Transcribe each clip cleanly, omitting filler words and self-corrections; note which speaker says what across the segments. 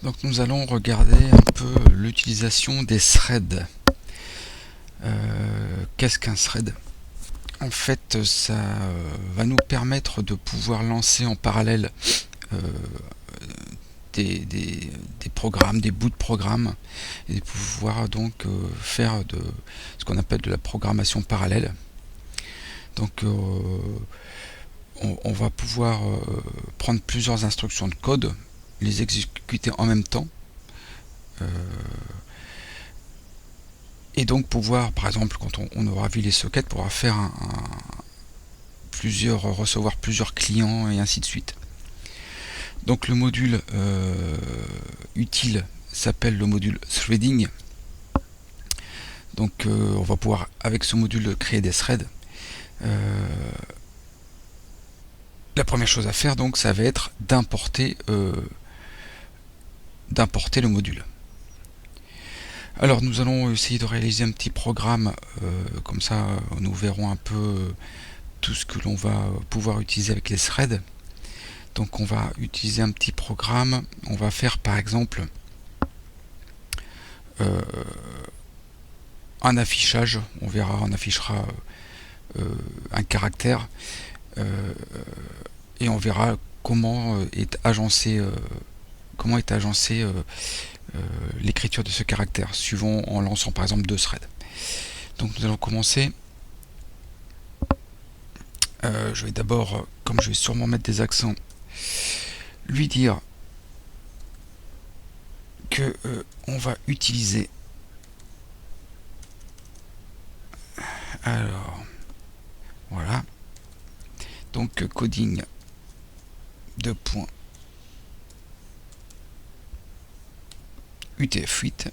Speaker 1: Donc nous allons regarder un peu l'utilisation des threads. Qu'est-ce qu'un thread? En fait, ça va nous permettre de pouvoir lancer en parallèle euh, des programmes, des bouts de programmes, et de pouvoir donc faire de ce qu'on appelle de la programmation parallèle. Donc on va pouvoir prendre plusieurs instructions de code, les exécuter en même temps, et donc pouvoir, par exemple, quand on aura vu les sockets, pouvoir faire recevoir plusieurs clients et ainsi de suite. Donc le module utile s'appelle le module threading. Donc on va pouvoir avec ce module créer des threads. La première chose à faire donc ça va être d'importer le module. Alors nous allons essayer de réaliser un petit programme, comme ça nous verrons un peu tout ce que l'on va pouvoir utiliser avec les threads. Donc on va utiliser un petit programme, on va faire par exemple un affichage, on verra, on affichera un caractère et on verra comment est agencé l'écriture de ce caractère, suivant en lançant par exemple deux threads. Donc nous allons commencer. Je vais d'abord, comme je vais sûrement mettre des accents, lui dire que on va utiliser, alors voilà, donc coding de point UTF-8.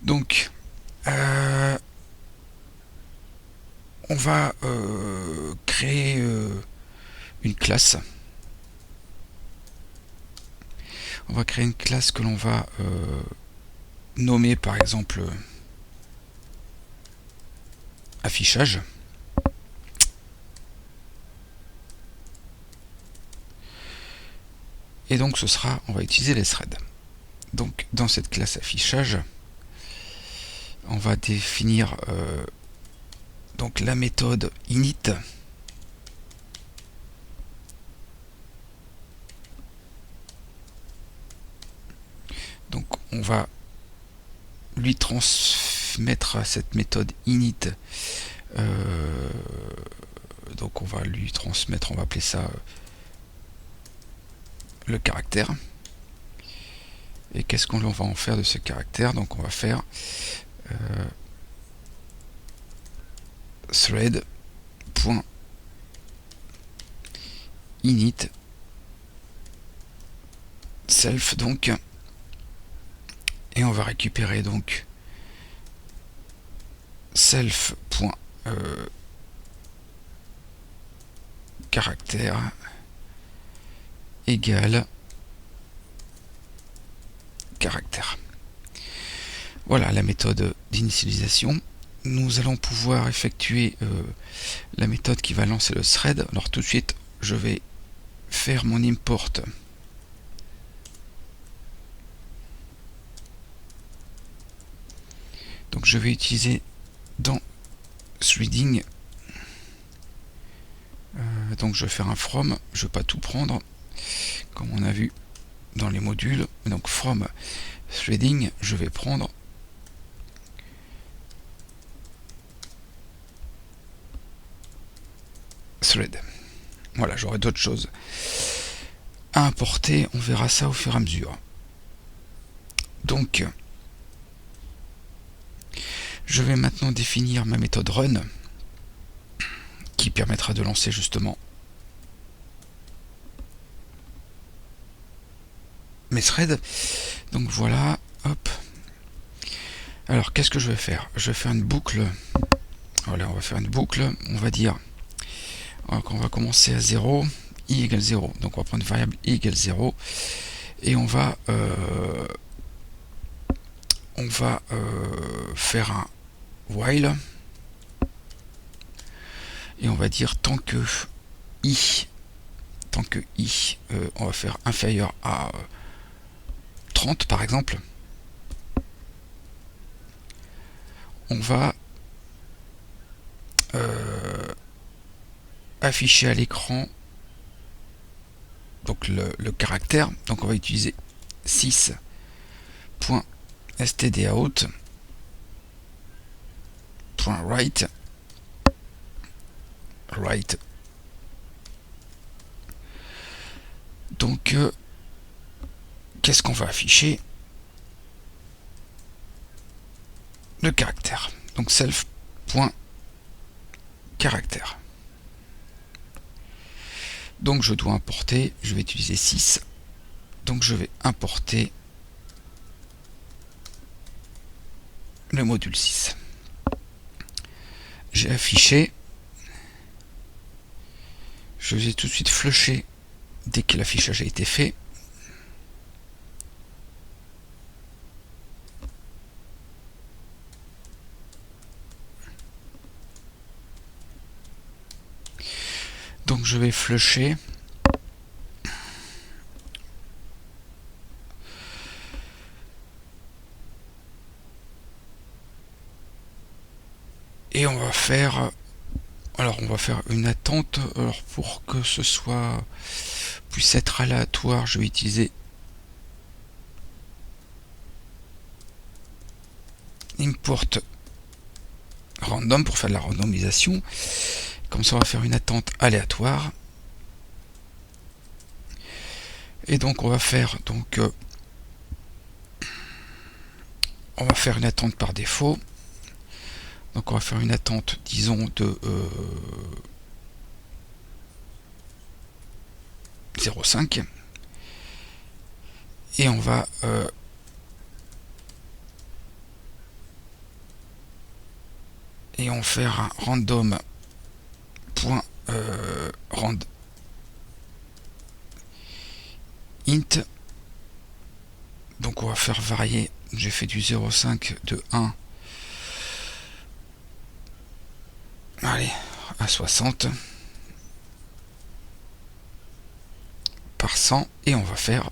Speaker 1: Donc on va créer une classe. On va créer une classe que l'on va nommer par exemple affichage. Et donc ce sera, on va utiliser les threads. Donc dans cette classe affichage, on va définir donc la méthode init. Donc on va lui transmettre à cette méthode init. Donc on va lui transmettre, on va appeler ça le caractère. Et qu'est-ce qu'on va en faire de ce caractère? Donc on va faire thread.init self, donc, et on va récupérer donc self.caractère égale caractère. Voilà la méthode d'initialisation. Nous allons pouvoir effectuer la méthode qui va lancer le thread. Alors tout de suite, je vais faire mon import. Donc je vais utiliser dans threading. Donc je vais faire un from. Je ne vais pas tout prendre, comme on a vu dans les modules. Donc from threading, je vais prendre thread. Voilà, j'aurai d'autres choses à importer, on verra ça au fur et à mesure. Donc je vais maintenant définir ma méthode run qui permettra de lancer justement mes threads. Donc voilà, hop. Alors qu'est-ce que je vais faire? Je vais faire une boucle. Voilà, on va faire une boucle. On va dire qu'on va commencer à 0, i égale 0. Donc on va prendre une variable i égale 0 et on va faire un while et on va dire tant que i, tant que i, on va faire inférieur à 30 par exemple, on va afficher à l'écran donc le caractère. Donc on va utiliser 6.stdout.write donc qu'est-ce qu'on va afficher? Le caractère. Donc self.caractère. Donc je dois importer, je vais utiliser 6. Donc je vais importer le module 6. J'ai affiché. Je vais tout de suite flusher dès que l'affichage a été fait. Donc je vais flusher. Et on va faire, alors on va faire une attente. Alors pour que ce soit puisse être aléatoire, je vais utiliser import random pour faire de la randomisation. Comme ça on va faire une attente aléatoire. Et donc on va faire on va faire une attente par défaut. Donc on va faire une attente, disons, de 0,5. Et on va faire un random rand int. Donc on va faire varier, j'ai fait du 0,5 de 1 allez à 60 par 100, et on va faire,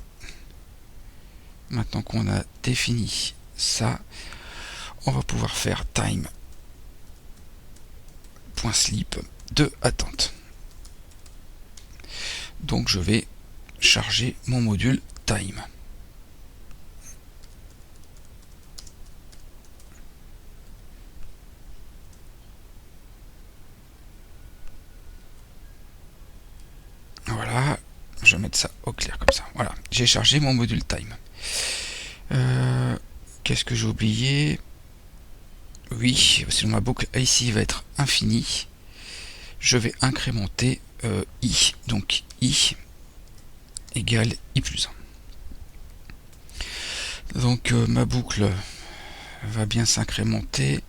Speaker 1: maintenant qu'on a défini ça, on va pouvoir faire time.sleep de attente. Donc je vais charger mon module time. Voilà, je vais mettre ça au clair comme ça. Voilà, j'ai chargé mon module time. Qu'est-ce que j'ai oublié? Oui, sinon ma boucle ici va être infinie. Je vais incrémenter i. Donc i égale i plus 1. Donc ma boucle va bien s'incrémenter.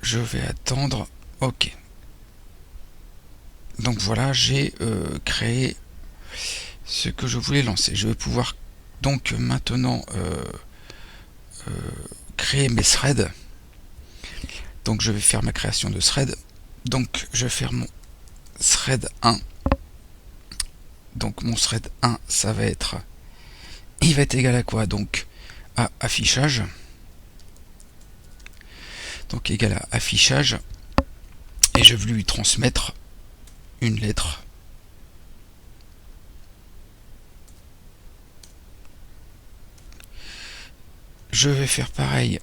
Speaker 1: Je vais attendre. OK. Donc voilà, j'ai créé ce que je voulais lancer. Je vais pouvoir donc maintenant créer mes threads. Donc je vais faire ma création de thread. Donc je vais faire mon thread 1. Donc mon thread 1, ça va être, il va être égal à quoi? Donc à affichage. Donc égal à affichage. Et je vais lui transmettre une lettre. Je vais faire pareil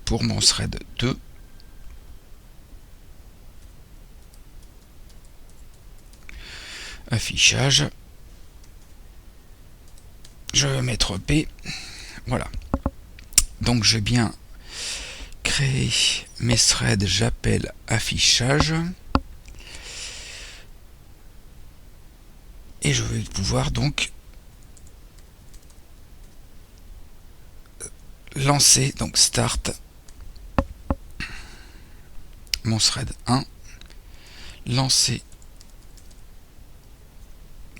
Speaker 1: pour mon thread 2. Affichage. Je vais mettre B. Voilà. Donc j'ai bien créé mes threads, j'appelle affichage. Et je vais pouvoir donc lancer, donc start mon thread 1, lancer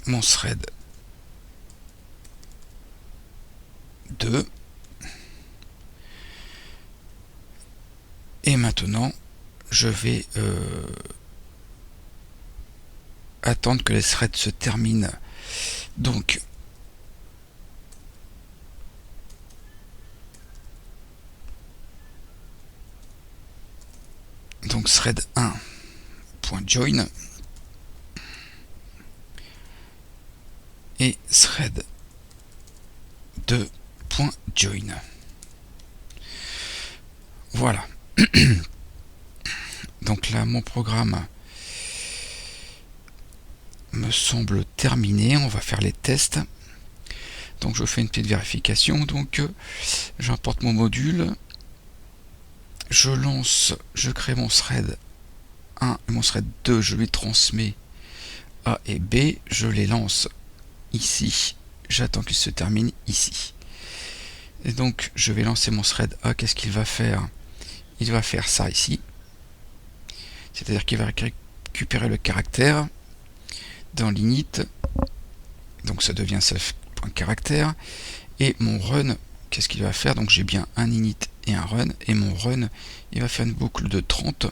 Speaker 1: mon thread 2, et maintenant je vais attendre que les threads se terminent. Donc thread 1.join et thread 2.join. Voilà. Donc là, mon programme me semble terminé. On va faire les tests. Donc je fais une petite vérification. Donc j'importe mon module. Je crée mon thread 1 et mon thread 2. Je lui transmets A et B. Je les lance ici. J'attends qu'il se termine ici. Et donc je vais lancer mon thread A. Qu'est-ce qu'il va faire? Il va faire ça ici. C'est-à-dire qu'il va récupérer le caractère dans l'init. Donc ça devient self.caractère. Et mon run, qu'est-ce qu'il va faire? Donc j'ai bien un init et un run. Et mon run, il va faire une boucle de 30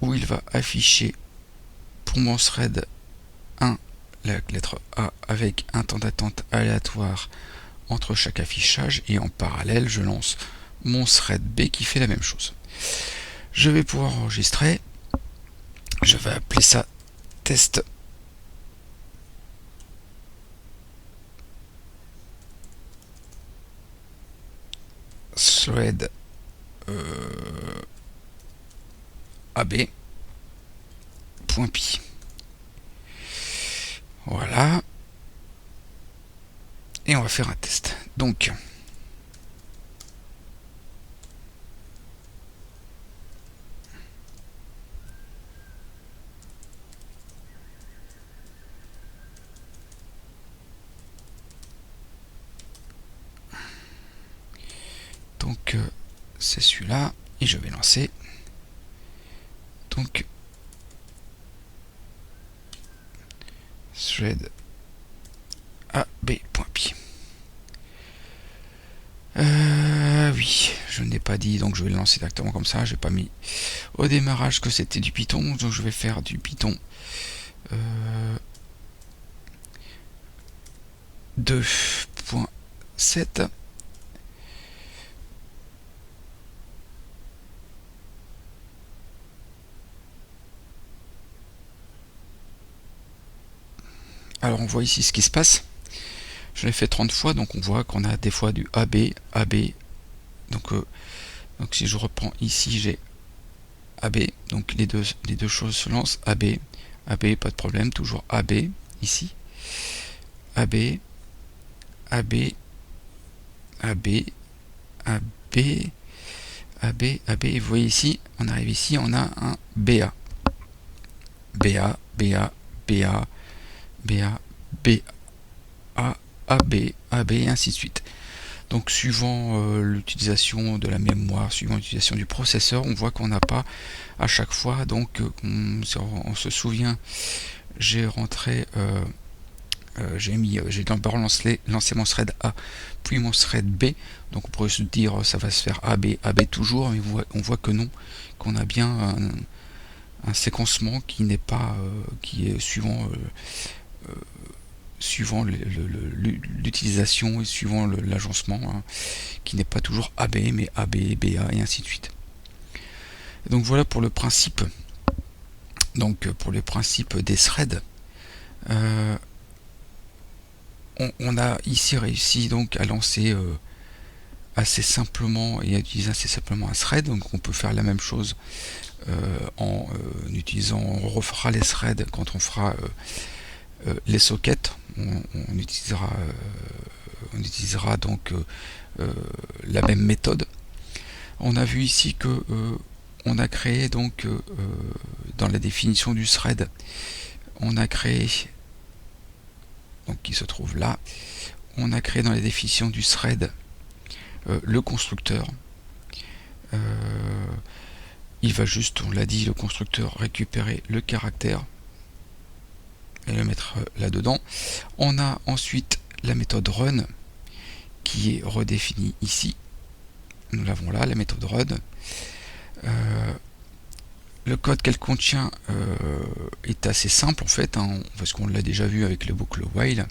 Speaker 1: où il va afficher pour mon thread 1 la lettre A avec un temps d'attente aléatoire entre chaque affichage, et en parallèle je lance mon thread B qui fait la même chose. Je vais pouvoir enregistrer. Je vais appeler ça test. Thread AB.py. Voilà. Et on va faire un test. Donc c'est celui-là et je vais lancer. Donc thread ab.py. Oui, je n'ai pas dit, donc je vais le lancer directement comme ça. J'ai pas mis au démarrage que c'était du Python, donc je vais faire du Python 2.7. Alors on voit ici ce qui se passe. Je l'ai fait 30 fois, donc on voit qu'on a des fois du AB, AB. Donc si je reprends ici, j'ai AB, donc les deux choses se lancent. AB, AB, pas de problème, toujours AB ici. AB, AB, AB, AB, AB, AB, et vous voyez ici, on arrive ici, on a un BA. BA, BA, BA, BA, BA, AB, AB, et ainsi de suite. Donc suivant l'utilisation de la mémoire, suivant l'utilisation du processeur, on voit qu'on n'a pas à chaque fois, donc on se souvient, j'ai rentré, j'ai d'abord lancé mon thread A, puis mon thread B, donc on pourrait se dire ça va se faire AB, AB toujours, mais on voit que non, qu'on a bien un séquencement qui n'est pas, qui est suivant l'utilisation et suivant l'agencement, hein, qui n'est pas toujours AB mais AB, BA et ainsi de suite. Et donc voilà pour le principe. Donc pour le principe des threads, on a ici réussi donc à lancer assez simplement et à utiliser assez simplement un thread. Donc on peut faire la même chose en utilisant, on refera les threads quand on fera les sockets. On utilisera donc la même méthode. On a vu ici que on a créé donc dans la définition du thread, on a créé, donc qui se trouve là, on a créé dans la définition du thread le constructeur. Il va juste, on l'a dit, le constructeur récupérer le caractère et le mettre là-dedans. On a ensuite la méthode run qui est redéfinie ici. Nous l'avons là, la méthode run. le code qu'elle contient est assez simple en fait, hein, parce qu'on l'a déjà vu avec le boucle while.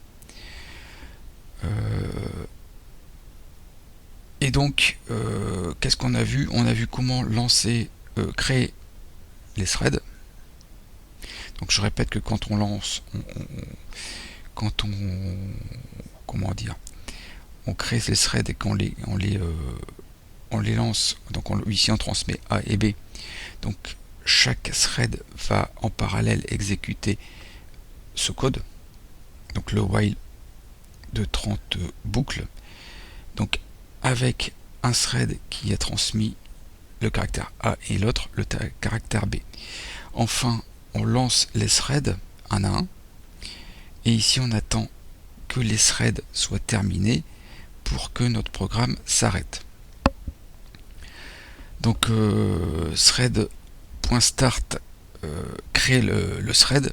Speaker 1: Et donc, qu'est-ce qu'on a vu? On a vu comment lancer, créer les threads. Donc je répète que quand on lance, comment dire, on crée les threads et qu'on on les lance, donc ici on transmet A et B. Donc chaque thread va en parallèle exécuter ce code, donc le while de 30 boucles. Donc avec un thread qui a transmis le caractère A et l'autre le caractère B. Enfin, on lance les threads un à un, et ici on attend que les threads soient terminés pour que notre programme s'arrête. Donc thread.start crée le thread,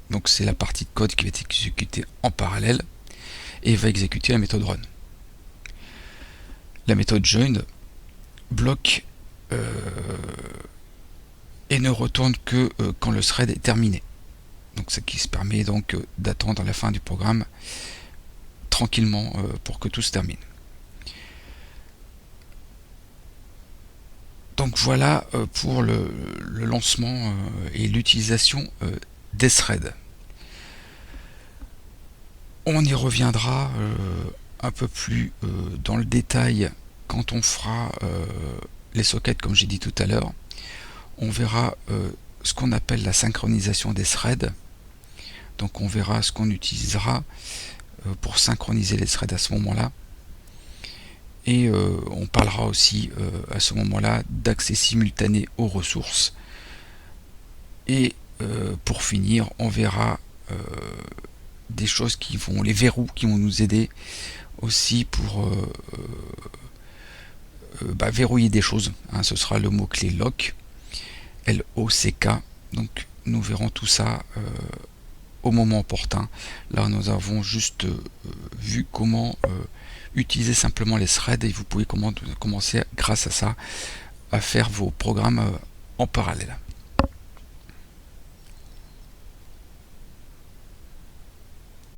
Speaker 1: donc c'est la partie de code qui va être exécutée en parallèle et va exécuter la méthode run. La méthode join bloque et ne retourne que quand le thread est terminé. Donc ce qui se permet donc d'attendre la fin du programme tranquillement pour que tout se termine. Donc voilà pour le lancement et l'utilisation des threads. On y reviendra un peu plus dans le détail quand on fera les sockets comme j'ai dit tout à l'heure. On verra ce qu'on appelle la synchronisation des threads. Donc on verra ce qu'on utilisera pour synchroniser les threads à ce moment-là. Et on parlera aussi à ce moment-là d'accès simultané aux ressources. Et pour finir, on verra des choses qui vont, les verrous qui vont nous aider aussi pour verrouiller des choses. Hein, ce sera le mot-clé lock, L-O-C-K. Donc nous verrons tout ça au moment opportun. Là nous avons juste vu comment utiliser simplement les threads, et vous pouvez commencer grâce à ça à faire vos programmes en parallèle.